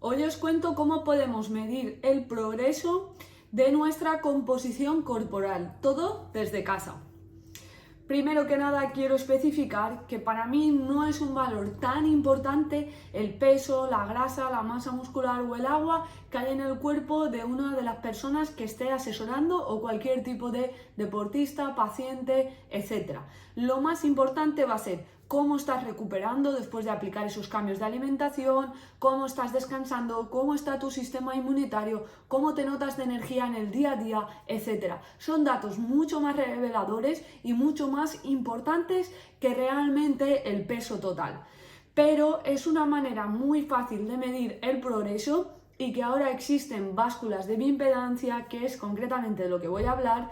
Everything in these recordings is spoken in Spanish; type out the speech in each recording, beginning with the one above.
Hoy os cuento cómo podemos medir el progreso de nuestra composición corporal, todo desde casa. Primero que nada quiero especificar que para mí no es un valor tan importante el peso, la grasa, la masa muscular o el agua que hay en el cuerpo de una de las personas que esté asesorando o cualquier tipo de deportista, paciente, etc. Lo más importante va a ser cómo estás recuperando después de aplicar esos cambios de alimentación, cómo estás descansando, cómo está tu sistema inmunitario, cómo te notas de energía en el día a día, etc. Son datos mucho más reveladores y mucho más importantes que realmente el peso total. Pero es una manera muy fácil de medir el progreso y que ahora existen básculas de bioimpedancia, que es concretamente de lo que voy a hablar,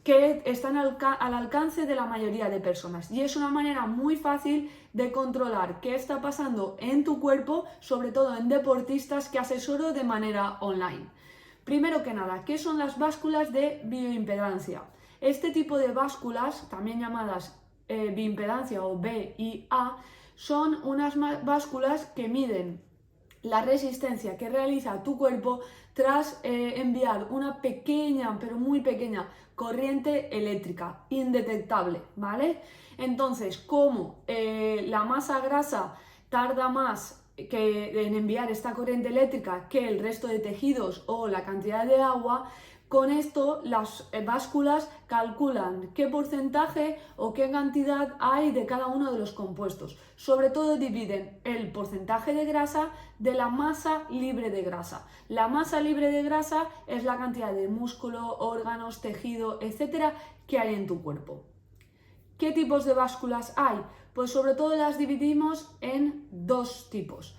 que están al alcance de la mayoría de personas, y es una manera muy fácil de controlar qué está pasando en tu cuerpo, sobre todo en deportistas que asesoro de manera online. Primero que nada, ¿qué son las básculas de bioimpedancia? Este tipo de básculas, también llamadas bioimpedancia o BIA, son unas básculas que miden la resistencia que realiza tu cuerpo tras enviar una pequeña, pero muy pequeña corriente eléctrica, indetectable, ¿vale? Entonces, como la masa grasa tarda más en enviar esta corriente eléctrica que el resto de tejidos o la cantidad de agua, con esto las básculas calculan qué porcentaje o qué cantidad hay de cada uno de los compuestos. Sobre todo dividen el porcentaje de grasa de la masa libre de grasa. La masa libre de grasa es la cantidad de músculo, órganos, tejido, etcétera, que hay en tu cuerpo. ¿Qué tipos de básculas hay? Pues sobre todo las dividimos en dos tipos: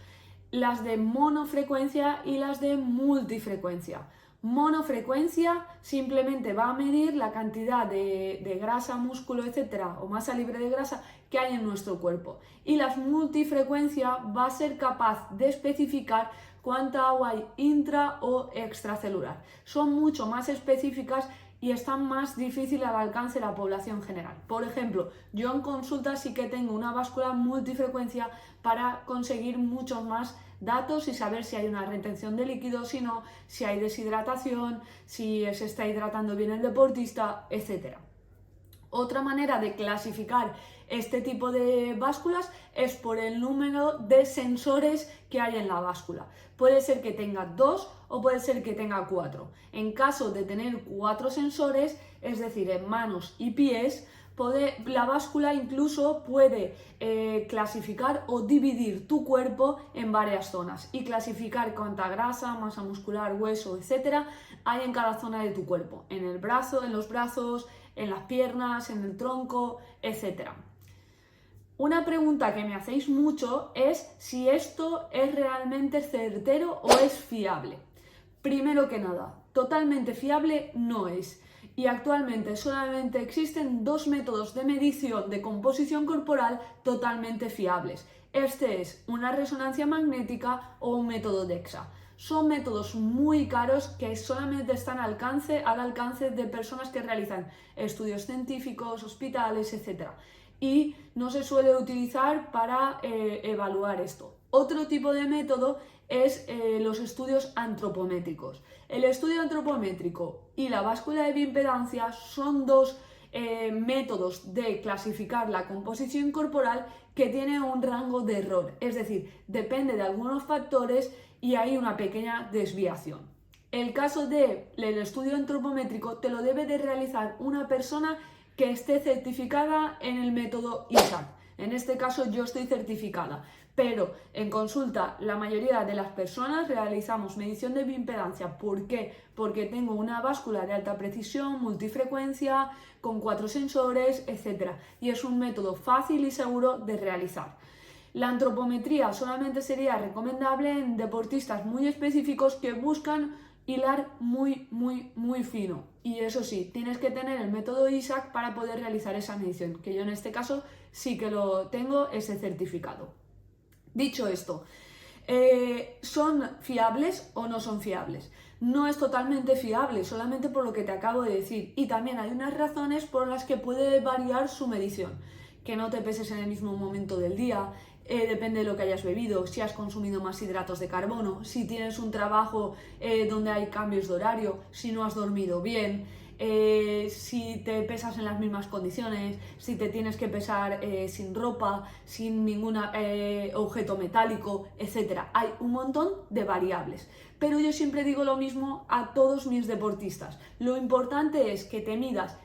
las de monofrecuencia y las de multifrecuencia. Monofrecuencia simplemente va a medir la cantidad de grasa, músculo, etcétera, o masa libre de grasa que hay en nuestro cuerpo. Y las multifrecuencia va a ser capaz de especificar cuánta agua hay intra o extracelular. Son mucho más específicas y están más difícil al alcance de la población general. Por ejemplo, yo en consulta sí que tengo una báscula multifrecuencia para conseguir muchos más datos y saber si hay una retención de líquidos, si no, si hay deshidratación, si se está hidratando bien el deportista, etc. Otra manera de clasificar este tipo de básculas es por el número de sensores que hay en la báscula. Puede ser que tenga 2 o puede ser que tenga 4. En caso de tener 4 sensores, es decir, en manos y pies, la báscula incluso puede clasificar o dividir tu cuerpo en varias zonas y clasificar cuánta grasa, masa muscular, hueso, etcétera, hay en cada zona de tu cuerpo, en el brazo, en los brazos, en las piernas, en el tronco, etcétera. Una pregunta que me hacéis mucho es si esto es realmente certero o es fiable. Primero que nada, totalmente fiable no es. Y actualmente solamente existen dos métodos de medición de composición corporal totalmente fiables. Este es una resonancia magnética o un método DEXA. Son métodos muy caros que solamente están al alcance de personas que realizan estudios científicos, hospitales, etc. Y no se suele utilizar para evaluar esto. Otro tipo de método es los estudios antropométricos. El estudio antropométrico y la báscula de bioimpedancia son dos métodos de clasificar la composición corporal que tienen un rango de error, es decir, depende de algunos factores y hay una pequeña desviación. El caso del estudio antropométrico te lo debe de realizar una persona que esté certificada en el método ISAC. En este caso yo estoy certificada, pero en consulta la mayoría de las personas realizamos medición de bioimpedancia. ¿Por qué? Porque tengo una báscula de alta precisión, multifrecuencia, con 4 sensores, etc. Y es un método fácil y seguro de realizar. La antropometría solamente sería recomendable en deportistas muy específicos que buscan hilar muy fino. Y eso sí, tienes que tener el método ISAC para poder realizar esa medición, que yo en este caso sí que lo tengo, ese certificado. Dicho esto, ¿son fiables o no son fiables? No es totalmente fiable, solamente por lo que te acabo de decir. Y también hay unas razones por las que puede variar su medición. Que no te peses en el mismo momento del día, depende de lo que hayas bebido, si has consumido más hidratos de carbono, si tienes un trabajo donde hay cambios de horario, si no has dormido bien, si te pesas en las mismas condiciones, si te tienes que pesar sin ropa, sin ningún objeto metálico, etc. Hay un montón de variables. Pero yo siempre digo lo mismo a todos mis deportistas. Lo importante es que te midas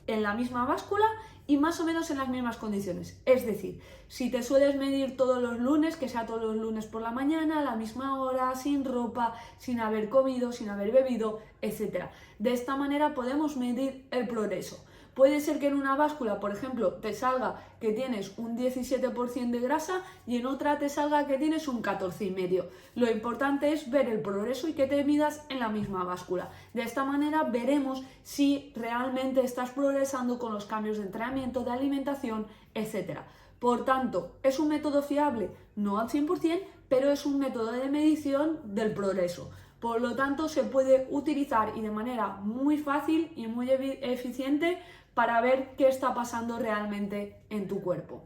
en la misma báscula y más o menos en las mismas condiciones. Es decir, si te sueles medir todos los lunes, que sea todos los lunes por la mañana, a la misma hora, sin ropa, sin haber comido, sin haber bebido, etc. De esta manera podemos medir el progreso. Puede ser que en una báscula, por ejemplo, te salga que tienes un 17% de grasa y en otra te salga que tienes un 14,5%. Lo importante es ver el progreso y que te midas en la misma báscula. De esta manera veremos si realmente estás progresando con los cambios de entrenamiento, de alimentación, etc. Por tanto, ¿es un método fiable? No al 100%, pero es un método de medición del progreso. Por lo tanto, se puede utilizar y de manera muy fácil y muy eficiente para ver qué está pasando realmente en tu cuerpo.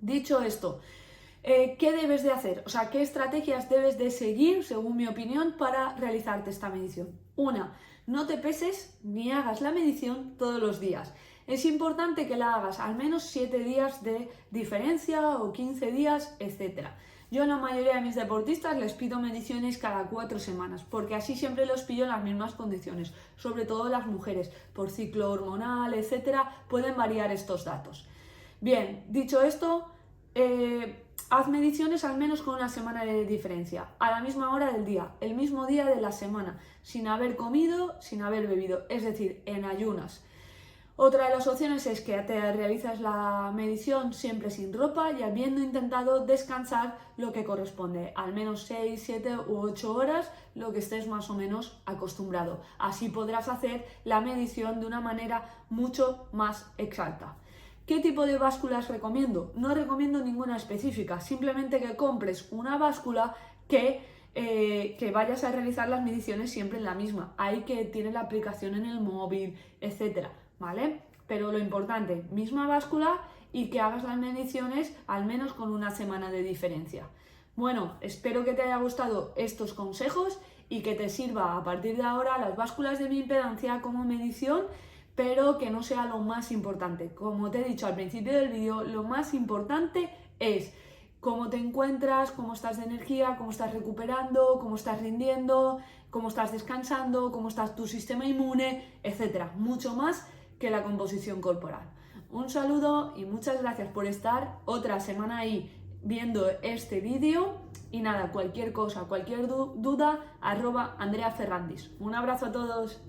Dicho esto, ¿qué debes de hacer? O sea, ¿qué estrategias debes de seguir, según mi opinión, para realizarte esta medición? Una, no te peses ni hagas la medición todos los días. Es importante que la hagas al menos 7 días de diferencia o 15 días, etc. Yo a la mayoría de mis deportistas les pido mediciones cada 4 semanas, porque así siempre los pillo en las mismas condiciones, sobre todo las mujeres, por ciclo hormonal, etcétera, pueden variar estos datos. Bien, dicho esto, haz mediciones al menos con una semana de diferencia, a la misma hora del día, el mismo día de la semana, sin haber comido, sin haber bebido, es decir, en ayunas. Otra de las opciones es que te realizas la medición siempre sin ropa y habiendo intentado descansar lo que corresponde, al menos 6, 7 u 8 horas, lo que estés más o menos acostumbrado. Así podrás hacer la medición de una manera mucho más exacta. ¿Qué tipo de básculas recomiendo? No recomiendo ninguna específica, simplemente que compres una báscula que vayas a realizar las mediciones siempre en la misma. Hay que tiene la aplicación en el móvil, etcétera. ¿Vale? Pero lo importante, misma báscula y que hagas las mediciones al menos con una semana de diferencia. Bueno, espero que te haya gustado estos consejos y que te sirva a partir de ahora las básculas de mi impedancia como medición, pero que no sea lo más importante. Como te he dicho al principio del vídeo, lo más importante es cómo te encuentras, cómo estás de energía, cómo estás recuperando, cómo estás rindiendo, cómo estás descansando, cómo está tu sistema inmune, etcétera. Mucho más que la composición corporal. Un saludo y muchas gracias por estar otra semana ahí viendo este vídeo y nada, cualquier cosa, cualquier duda, @AndreaFerrandis. Un abrazo a todos.